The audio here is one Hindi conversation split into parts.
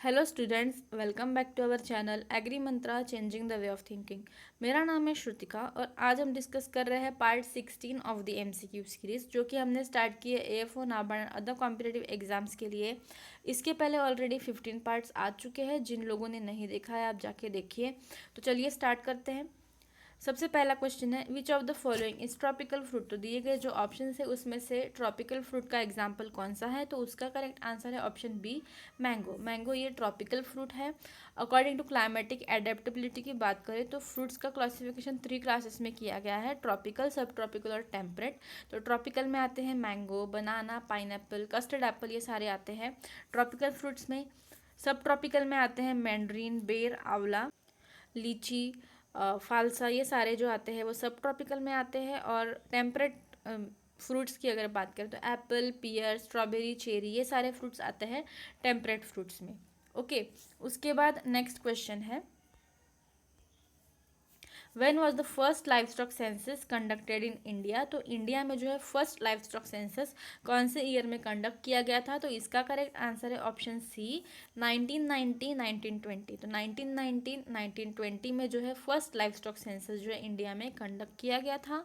Hello students, welcome back to our channel Agri Mantra changing the way of thinking. मेरा नाम है श्रुतिका और आज हम डिस्कस कर रहे हैं part 16 of the MCQ series, जो कि हमने स्टार्ट की है AFO NABARD other competitive exams के लिए। इसके पहले ऑलरेडी 15 पार्ट्स आ चुके हैं। जिन लोगों ने नहीं देखा है आप जाके देखिए। तो चलिए स्टार्ट करते हैं। सबसे पहला क्वेश्चन है, which of the following is tropical fruit. तो दिए गए जो ऑप्शन है उसमें से ट्रॉपिकल फ्रूट का एग्जाम्पल कौन सा है, तो उसका करेक्ट आंसर है ऑप्शन बी, मैंगो। मैंगो ये ट्रॉपिकल फ्रूट है। अकॉर्डिंग टू क्लाइमेटिक एडेप्टेबिलिटी की बात करें तो फ्रूट्स का क्लासिफिकेशन 3 क्लासेस में किया गया है, ट्रॉपिकल, सब ट्रॉपिकल और टेम्परेट। तो ट्रॉपिकल में आते हैं मैंगो, बनाना, पाइनएप्पल, कस्टर्ड एप्पल, ये सारे आते हैं ट्रॉपिकल फ्रूट्स में। सब ट्रॉपिकल में आते हैं मैंड्रीन, बेर, आंवला, लीची, फालसा, ये सारे जो आते हैं वो सब ट्रॉपिकल में आते हैं। और टेम्परेट फ्रूट्स की अगर बात करें तो एप्पल, पियर, स्ट्रॉबेरी, चेरी, ये सारे फ्रूट्स आते हैं टेम्परेट फ्रूट्स में। ओके, उसके बाद नेक्स्ट क्वेश्चन है, when was the first live stock census conducted in India. तो इंडिया में जो है फर्स्ट लाइव स्टॉक सेंसस कौन से ईयर में कंडक्ट किया गया था, तो इसका करेक्ट आंसर है ऑप्शन सी, 1990 1920। तो 1919 1920 में जो है फर्स्ट लाइव स्टॉक सेंसस जो है इंडिया में कंडक्ट किया गया था।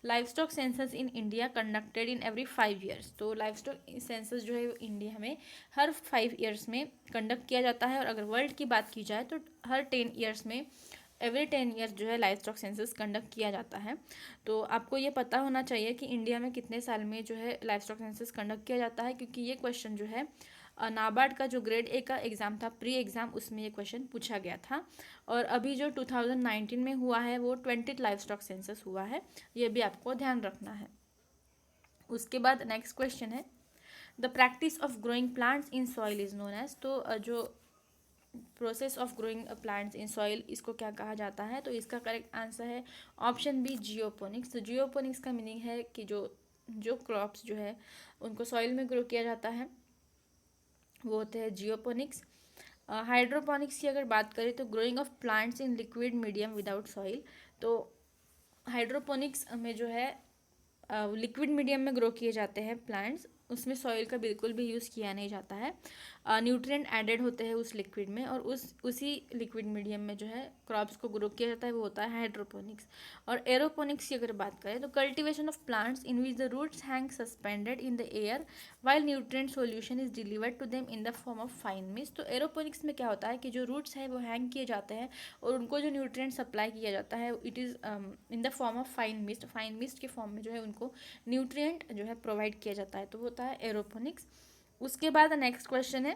Live stock census in India conducted in every 5 years. तो लाइव स्टॉक सेंसस जो है इंडिया में हर 5 ईयर्स में कंडक्ट किया जाता है। और अगर वर्ल्ड की बात की जाए तो हर 10 ईयर्स में, एवरी 10 ईयर्स जो है लाइव स्टॉक सेंसस कंडक्ट किया जाता है। तो आपको ये पता होना चाहिए कि इंडिया में कितने साल में जो है लाइव स्टॉक सेंसस कंडक्ट किया जाता है, क्योंकि ये क्वेश्चन जो है नाबार्ड का जो ग्रेड ए का एग्ज़ाम था, प्री एग्ज़ाम, उसमें ये क्वेश्चन पूछा गया था। और अभी जो 2019 में हुआ है वो 20 लाइव स्टॉक सेंसस हुआ है, ये भी आपको ध्यान रखना है। उसके बाद नेक्स्ट क्वेश्चन है, the practice of growing plants in soil is known as. तो जो process of growing plants in soil, इसको क्या कहा जाता है, तो इसका करेक्ट आंसर है ऑप्शन बी, जियोपोनिक्स। तो जियोपोनिक्स का मीनिंग है कि जो क्रॉप्स जो है उनको सॉइल में ग्रो किया जाता है वो होते हैं जियोपोनिक्स। हाइड्रोपोनिक्स की अगर बात करें तो growing of plants in liquid medium without soil. तो हाइड्रोपोनिक्स में जो है लिक्विड मीडियम में ग्रो किए जाते हैं प्लांट्स, उसमें सॉइल का बिल्कुल भी यूज़ किया नहीं जाता है। न्यूट्रिएंट एडेड होते हैं उस लिक्विड में और उसी लिक्विड मीडियम में जो है क्रॉप्स को ग्रो किया जाता है, वो होता है हाइड्रोपोनिक्स। और एरोपोनिक्स की अगर बात करें तो cultivation of plants in which the roots hang suspended in the air while nutrient solution is delivered to them in the form of fine mist. तो एरोपोनिक्स में क्या होता है कि जो रूट्स है वो हैंग किए जाते हैं और उनको जो न्यूट्रिएंट सप्लाई किया जाता है it is in the form of fine mist. Fine mist के फॉर्म में जो है उनको न्यूट्रिएंट जो है प्रोवाइड किया जाता है, तो वो होता है एरोपोनिक्स। उसके बाद नेक्स्ट क्वेश्चन है,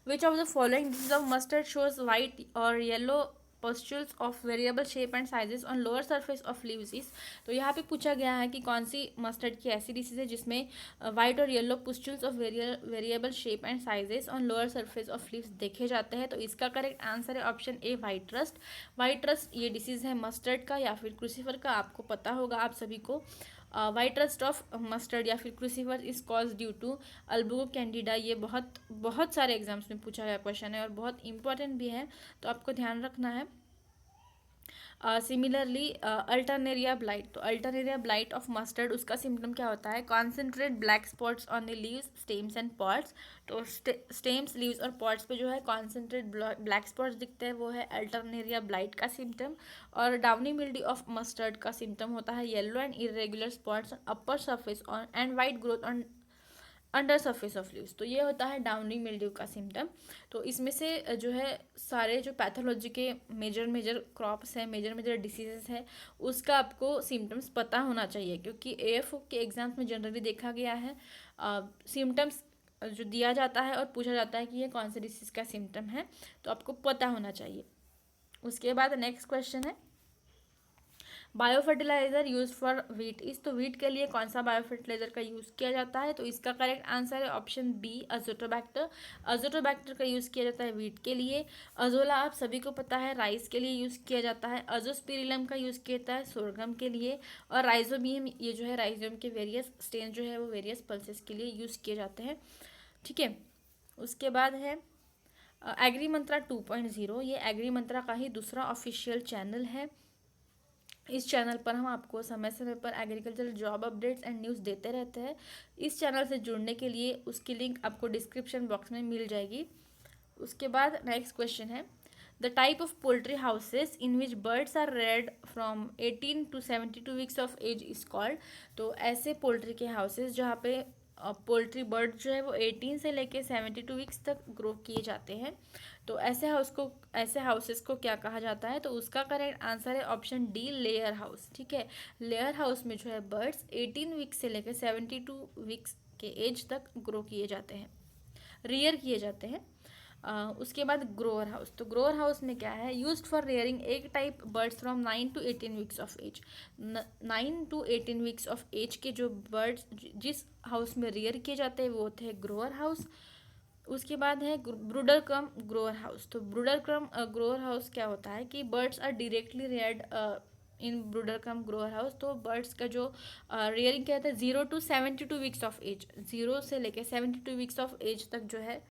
which of the following disease of mustard shows white और yellow pustules of variable shape and sizes on lower surface of leaves is। तो यहाँ पे पूछा गया है कि कौन सी मस्टर्ड की ऐसी डिसीज है जिसमें वाइट और yellow pustules of variable shape and sizes on lower surface of leaves देखे जाते हैं। तो इसका करेक्ट आंसर है option A, white rust. White rust ये डिसीज है मस्टर्ड का या फिर क्रूसीफर का, आपको पता होगा आप सभी को। वाइट रस्ट ऑफ मस्टर्ड या फिर crucifer is cause due to Albugo candida. ये बहुत बहुत सारे एग्जाम्स में पूछा गया क्वेश्चन है और बहुत इंपॉर्टेंट भी है, तो आपको ध्यान रखना है। सिमिलरली अल्टरनेरिया ब्लाइट, तो अल्टरनेरिया ब्लाइट ऑफ मस्टर्ड, उसका सिम्टम क्या होता है, concentrate black spots on the leaves, stems and pots. तो स्टेम्स, लीव्स और पॉट्स पे जो है कॉन्सेंट्रेट ब्लैक स्पॉट्स दिखते हैं, वो है अल्टरनेरिया ब्लाइट का सिम्टम। और डाउनी मिल्डी ऑफ मस्टर्ड का सिम्टम होता है yellow and irregular spots on upper surface on and white growth on under surface of leaves. तो ये होता है डाउनी मिल्ड्यू का सिम्टम। तो इसमें से जो है सारे जो पैथोलॉजी के मेजर मेजर क्रॉप्स हैं, मेजर मेजर डिसीजेस है, उसका आपको सिम्टम्स पता होना चाहिए, क्योंकि एएफओ के एग्जाम्स में जनरली देखा गया है सिम्टम्स जो दिया जाता है और पूछा जाता है कि ये कौन से डिसीज़ का सिम्टम है, तो आपको पता होना चाहिए। उसके बाद नेक्स्ट क्वेश्चन है, bio fertilizer use for wheat is. तो वीट के लिए कौन सा बायो फर्टिलाइजर का यूज़ किया जाता है, तो इसका करेक्ट आंसर है ऑप्शन बी, अजोटोबैक्टर। अजोटोबैक्टर का यूज़ किया जाता है वीट के लिए। अजोला आप सभी को पता है राइस के लिए यूज़ किया जाता है। अजोस्पिरिलम का यूज़ किया जाता है सोरगम के लिए। और राइजोबियम, ये जो है राइजोम के वेरियस स्टेन जो है वो वेरियस पल्सेस के लिए यूज़ किए जाते हैं। ठीक है, उसके बाद है एग्री मंत्रा 2.0। ये एग्री मंत्रा का ही दूसरा ऑफिशियल चैनल है। इस चैनल पर हम आपको समय समय पर agriculture job updates and news देते रहते हैं। इस चैनल से जुड़ने के लिए उसकी लिंक आपको डिस्क्रिप्शन बॉक्स में मिल जाएगी। उसके बाद नेक्स्ट क्वेश्चन है, the type of poultry houses in which birds are reared from 18 to 72 weeks of age is called. तो ऐसे पोल्ट्री के हाउसेस जहाँ पे पोल्ट्री बर्ड जो है वो 18 से लेके 72 वीक्स तक ग्रो किए जाते हैं, तो ऐसे हाउसेस को क्या कहा जाता है। तो उसका करेक्ट आंसर है ऑप्शन डी, लेयर हाउस। ठीक है, लेयर हाउस में जो है बर्ड्स 18 वीक्स से लेकर 72 वीक्स के एज तक ग्रो किए जाते हैं, रियर किए जाते हैं। उसके बाद ग्रोअर हाउस, तो ग्रोअर हाउस में क्या है, used for rearing egg type birds from 9 to 18 weeks of age. 9 to 18 weeks of age के जो बर्ड्स जिस हाउस में रेयर किए जाते हैं वो होते हैं ग्रोअर हाउस। उसके बाद है ब्रूडर कम ग्रोअर हाउस। तो ब्रूडर कम ग्रोअर हाउस क्या होता है कि birds are directly reared in brooder cum grower house. तो बर्ड्स का जो रेयरिंग क्या होता है 0 to 72 वीक्स ऑफ एज, 0 से लेके 72 वीक्स ऑफ एज तक जो है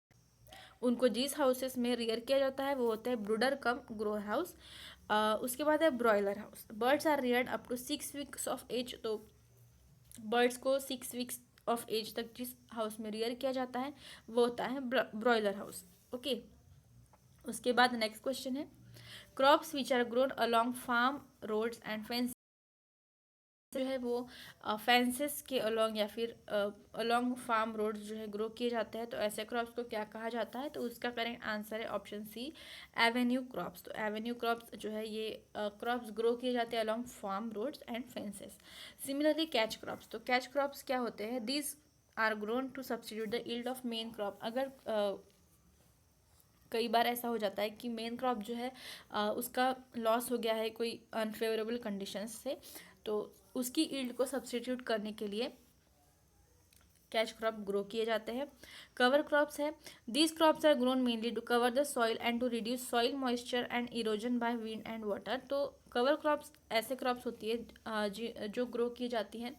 उनको जिस हाउसेस में रियर किया जाता है वो होता है ब्रूडर कम ग्रोअर हाउस। उसके बाद है broiler house, birds are reared up to 6 weeks of age. तो बर्ड्स को 6 वीक्स ऑफ एज तक जिस हाउस में रियर किया जाता है वो होता है ब्रॉयलर हाउस। ओके, उसके बाद नेक्स्ट क्वेश्चन है, crops which are grown along farm roads and fence जो है वो फेंसेस के अलॉन्ग या फिर अलॉन्ग फार्म रोड्स जो है ग्रो किए जाते हैं, तो ऐसे क्रॉप्स को क्या कहा जाता है। तो उसका करेक्ट आंसर है ऑप्शन सी, एवेन्यू क्रॉप्स। तो एवेन्यू क्रॉप्स जो है ये क्रॉप्स ग्रो किए जाते हैं along farm roads and fences. Similarly catch crops, तो कैच क्रॉप्स क्या होते हैं, this are grown to substitute the yield of main crop. अगर कई बार ऐसा हो जाता है कि मेन क्रॉप जो है उसका लॉस हो गया है कोई अनफेवरेबल कंडीशंस से, तो उसकी यील्ड को सब्सटीट्यूट करने के लिए कैच क्रॉप ग्रो किए जाते हैं। कवर क्रॉप्स है, these crops are grown mainly to cover the soil and to reduce soil moisture and erosion by wind and water. तो कवर क्रॉप्स ऐसे क्रॉप्स होती है जो ग्रो की जाती हैं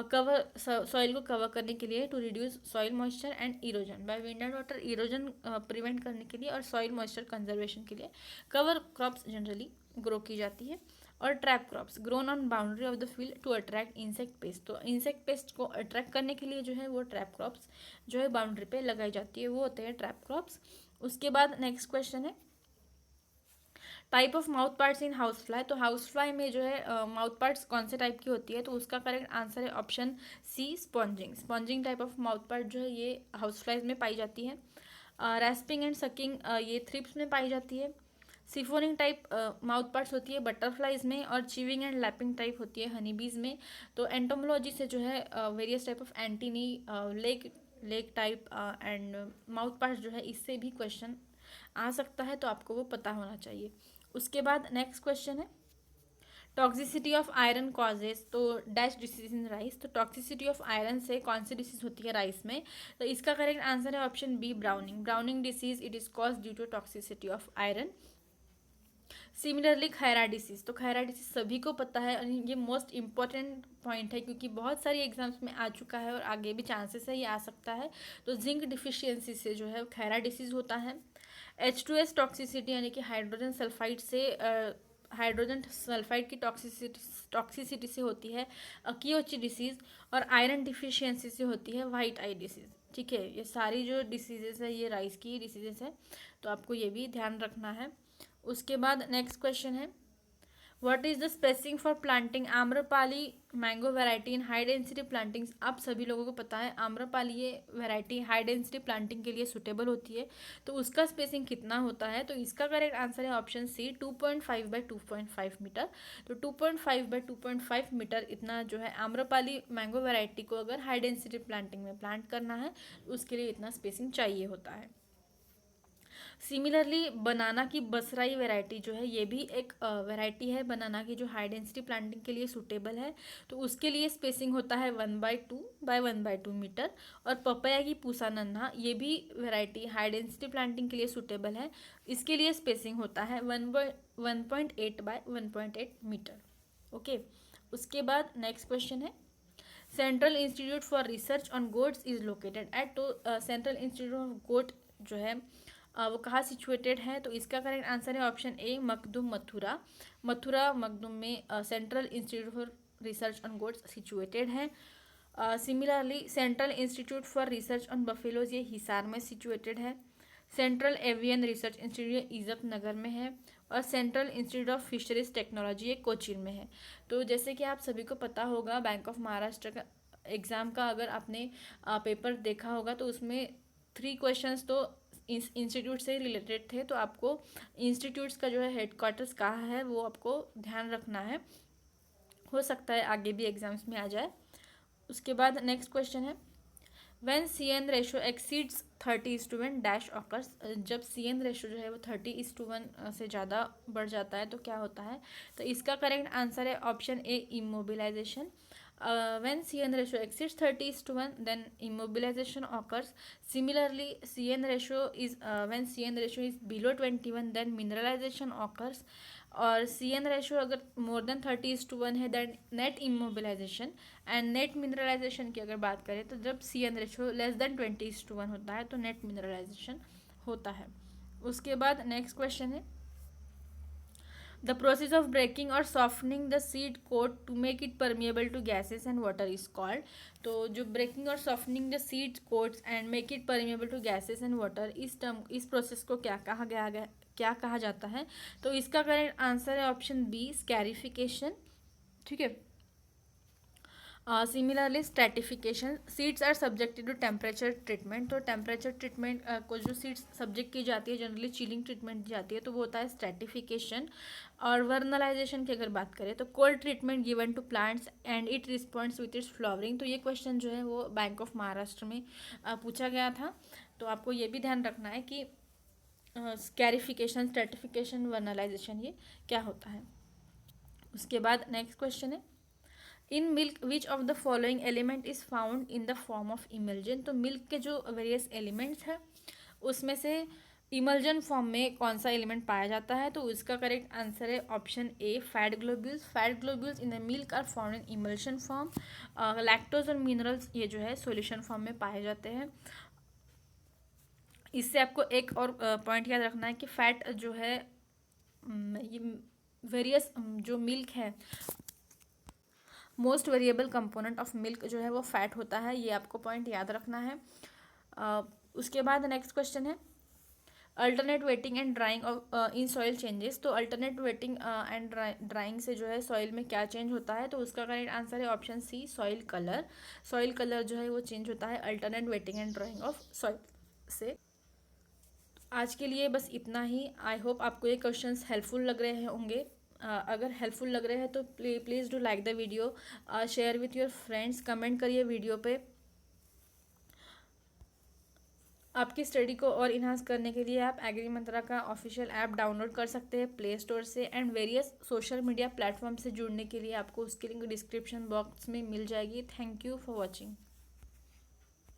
कवर सॉइल को कवर करने के लिए, to reduce soil moisture and erosion by wind and water, erosion prevent करने के लिए और सॉइल मॉइस्चर कंजर्वेशन के लिए कवर क्रॉप्स जनरली ग्रो की जाती है। और trap crops grown on boundary of the field to attract insect pest. तो इंसेक्ट पेस्ट को अट्रैक्ट करने के लिए जो है वो ट्रैप क्रॉप्स जो है बाउंड्री पे लगाई जाती है, वो होते हैं ट्रैप क्रॉप्स। उसके बाद नेक्स्ट क्वेश्चन है, type of mouth parts in house fly. तो हाउस फ्लाई में जो है माउथ पार्ट्स कौन से टाइप की होती है, तो उसका करेक्ट आंसर है option C, sponging. Sponging type of mouth part जो है ये हाउस फ्लाइज में पाई जाती है। रैस्पिंग एंड सकिंग ये थ्रिप्स में पाई जाती है। सिफोनिंग टाइप माउथ पार्ट्स होती है बटरफ्लाइज में, और चीविंग एंड लैपिंग टाइप होती है हनीबीज में। तो एंटोमोलॉजी से जो है various type of antennae leg type and mouth parts जो है इससे भी क्वेश्चन आ सकता है, तो आपको वो पता होना चाहिए। उसके बाद नेक्स्ट क्वेश्चन है, टॉक्सिसिटी ऑफ आयरन कॉजेज तो डैश डिसीज इन राइस। तो टॉक्सिसिटी ऑफ आयरन से कौन सी डिसीज होती है राइस में, तो इसका करेक्ट आंसर है option B, browning. Browning disease it is cause due to toxicity of iron. Similarly Khaira disease, तो खैरा डिसीज सभी को पता है और ये मोस्ट इंपॉर्टेंट पॉइंट है क्योंकि बहुत सारी एग्जाम्स में आ चुका है और आगे भी चांसेस है ये आ सकता है। तो जिंक डिफिशियंसी से जो है खैरा डिसीज होता है। H2S टॉक्सिसिटी यानी कि हाइड्रोजन सल्फाइड से हाइड्रोजन सल्फाइड की टॉक्सिसिटी से होती है अकियोची डिसीज़। और आयरन डिफिशियंसी से होती है वाइट आई डिसीज़। ठीक है, ये सारी जो डिसीजेस है ये राइस की डिसीजेस है, तो आपको ये भी ध्यान रखना है। उसके बाद नेक्स्ट क्वेश्चन है, what is the spacing for planting Amrapali mango variety in high density plantings. आप सभी लोगों को पता है आम्रपाली ये वैरायटी हाई डेंसिटी प्लांटिंग के लिए सुटेबल होती है, तो उसका स्पेसिंग कितना होता है। तो इसका करेक्ट आंसर है ऑप्शन सी, 2.5 बाय 2.5 मीटर। तो 2.5 बाय 2.5 मीटर इतना जो है आम्रपाली मैंगो वैरायटी को अगर हाई डेंसिटी प्लांटिंग में प्लांट करना है तो उसके लिए इतना स्पेसिंग चाहिए होता है। सिमिलरली बनाना की बसराई वैरायटी जो है ये भी एक वैरायटी है बनाना की जो हाई डेंसिटी प्लांटिंग के लिए सूटेबल है, तो उसके लिए स्पेसिंग होता है 1/2 बाय 1/2 मीटर। और पपैया की पूसा नन्हा ये भी वैरायटी हाई डेंसिटी प्लांटिंग के लिए सूटेबल है, इसके लिए स्पेसिंग होता है 1.8 बाय 1.8 मीटर। ओके, उसके बाद नेक्स्ट क्वेश्चन है, central institute for research on goats is located at. तो सेंट्रल इंस्टीट्यूट ऑफ गोट जो है वो कहाँ सिचुएटेड है, तो इसका करेक्ट आंसर है ऑप्शन ए, मखदुम मथुरा। मथुरा मखदुम में central institute for research on goats situated है। Similarly central institute for research on buffaloes ये हिसार में सिचुएटेड है। Central avian research institute Izatnagar में है, और central institute of fisheries technology ये कोचीन में है। तो जैसे कि आप सभी को पता होगा, बैंक ऑफ महाराष्ट्र का एग्ज़ाम का अगर आपने पेपर देखा होगा तो उसमें 3 क्वेश्चंस तो इस इंस्टीट्यूट से रिलेटेड थे। तो आपको इंस्टीट्यूट्स का जो है हेडक्वार्टर्स कहाँ है वो आपको ध्यान रखना है, हो सकता है आगे भी एग्जाम्स में आ जाए। उसके बाद नेक्स्ट क्वेश्चन है, when C N ratio exceeds 30:1 dash occurs. जब सी एन रेशो जो है वो 30:1 से ज़्यादा बढ़ जाता है तो क्या होता है? तो इसका करेक्ट आंसर है option A, immobilization. When CN ratio exceeds 30:1, then immobilization occurs. Similarly, CN ratio is when CN ratio is below 21, then mineralization occurs. और सी एन रेशो अगर मोर देन 30:1 है than net immobilization. And net mineralization की अगर बात करें तो जब C N ratio less than 20:1 होता है तो नेट मिनरलाइजेशन होता है। उसके बाद नेक्स्ट क्वेश्चन है, द प्रोसेस ऑफ ब्रेकिंग और softening the seed coat to make it permeable to gases and water is called. तो जो ब्रेकिंग और softening the seed coats and make it permeable to gases and water, इस प्रोसेस को क्या कहा जाता है? तो इसका करेक्ट आंसर है ऑप्शन बी, स्कैरिफिकेशन। ठीक है। Similarly stratification, seeds are subjected to temperature treatment. तो टेम्परेचर ट्रीटमेंट को जो सीड्स सब्जेक्ट की जाती है, जनरली चिलिंग ट्रीटमेंट दी जाती है, तो वो होता है स्ट्रेटिफिकेशन। और वर्नलाइजेशन की अगर बात करें तो cold treatment given to plants and it responds with its flowering. तो ये क्वेश्चन जो है वो बैंक ऑफ महाराष्ट्र में पूछा गया था। तो आपको ये भी ध्यान रखना है कि स्कैरिफिकेशन, स्ट्रेटिफिकेशन, वर्नलाइजेशन ये क्या होता है। उसके बाद नेक्स्ट क्वेश्चन है, in milk which of the following element is found in the form of emulsion. तो मिल्क के जो वेरियस एलिमेंट्स हैं उसमें से इमल्जन फॉर्म में कौन सा एलिमेंट पाया जाता है? तो इसका करेक्ट आंसर है option A, fat globules. Fat globules in the milk are found in emulsion form. Lactose और मिनरल्स ये जो है सॉल्यूशन फॉर्म में पाए जाते हैं। इससे आपको एक और पॉइंट याद रखना है कि फैट जो है ये वेरियस जो मिल्क है, most variable component of milk जो है वो फैट होता है, ये आपको पॉइंट याद रखना है। उसके बाद नेक्स्ट क्वेश्चन है, alternate wetting and drying of in soil changes. तो अल्टरनेट वेटिंग एंड ड्राइंग से जो है सॉइल में क्या चेंज होता है? तो उसका करेक्ट आंसर है option C, soil colour. Soil colour जो है वो चेंज होता है alternate wetting and drying of soil से। आज के लिए बस इतना ही। आई होप आपको ये क्वेश्चंस हेल्पफुल लग रहे होंगे। अगर हेल्पफुल लग रहे हैं तो please do like the video, share with your friends, comment करिए वीडियो पे। आपकी स्टडी को और इन्हांस करने के लिए आप एग्री मंत्रा का ऑफिशियल ऐप डाउनलोड कर सकते हैं प्ले स्टोर से, and various social media platform से जुड़ने के लिए आपको उसकी लिंक डिस्क्रिप्शन बॉक्स में मिल जाएगी। Thank you for watching.